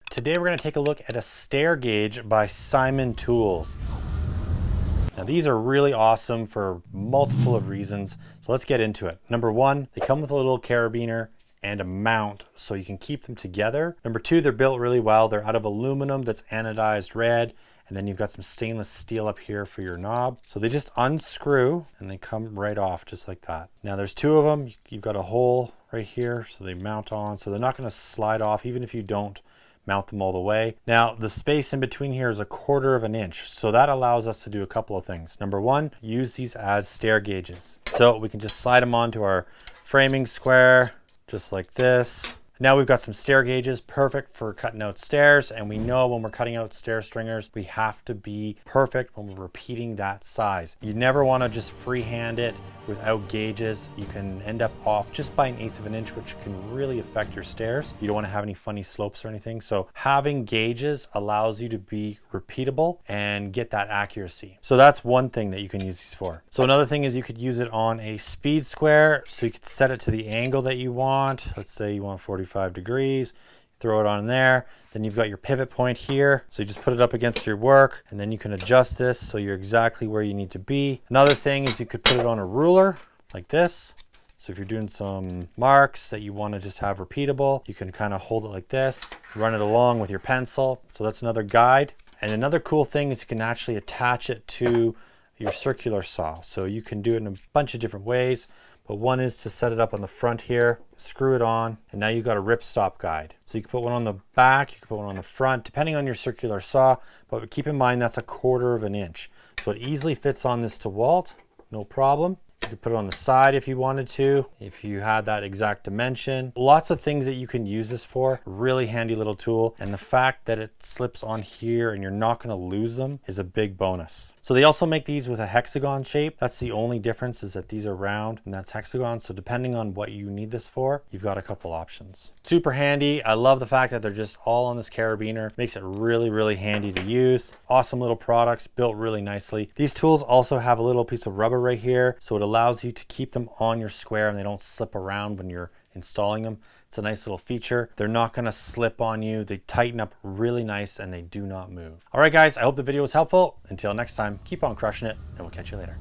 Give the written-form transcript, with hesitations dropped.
Today we're going to take a look at a stair gauge by Simon Tools. Now these are really awesome for multiple of reasons, so let's get into it. Number one, they come with a little carabiner and a mount so you can keep them together. Number two, they're built really well. They're out of aluminum that's anodized red, and then you've got some stainless steel up here for your knob. So they just unscrew and they come right off just like that. Now there's two of them. You've got a hole right here, so they mount on, so they're not going to slide off even if you don't mount them all the way. Now the space in between here is 1/4 of an inch, so that allows us to do a couple of things. Number one, use these as stair gauges, so we can just slide them onto our framing square just like this. Now we've got some stair gauges, perfect for cutting out stairs, and we know when we're cutting out stair stringers, we have to be perfect when we're repeating that size. You never want to just freehand it without gauges. You can end up off just by 1/8 of an inch, which can really affect your stairs. You don't want to have any funny slopes or anything. So having gauges allows you to be repeatable and get that accuracy. So that's one thing that you can use these for. So another thing is you could use it on a speed square, so you could set it to the angle that you want. Let's say you want 45 degrees, throw it on there. Then you've got your pivot point here, so you just put it up against your work, and then you can adjust this so you're exactly where you need to be. Another thing is you could put it on a ruler like this. So if you're doing some marks that you want to just have repeatable, you can kind of hold it like this, run it along with your pencil. So that's another guide. And another cool thing is you can actually attach it to your circular saw. So you can do it in a bunch of different ways. But one is to set it up on the front here, screw it on, and now you've got a ripstop guide. So you can put one on the back, you can put one on the front, depending on your circular saw, but keep in mind that's 1/4 of an inch. So it easily fits on this DeWalt, no problem. You could put it on the side if you wanted to, if you had that exact dimension. Lots of things that you can use this for. Really handy little tool. And the fact that it slips on here and you're not going to lose them is a big bonus. So they also make these with a hexagon shape. That's the only difference, is that these are round and that's hexagon. So depending on what you need this for, you've got a couple options. Super handy. I love the fact that they're just all on this carabiner. Makes it really, really handy to use. Awesome little products, built really nicely. These tools also have a little piece of rubber right here, so it allows you to keep them on your square and they don't slip around when you're installing them. It's a nice little feature. They're not going to slip on you. They tighten up really nice and they do not move. All right, guys, I hope the video was helpful. Until next time, keep on crushing it, and we'll catch you later.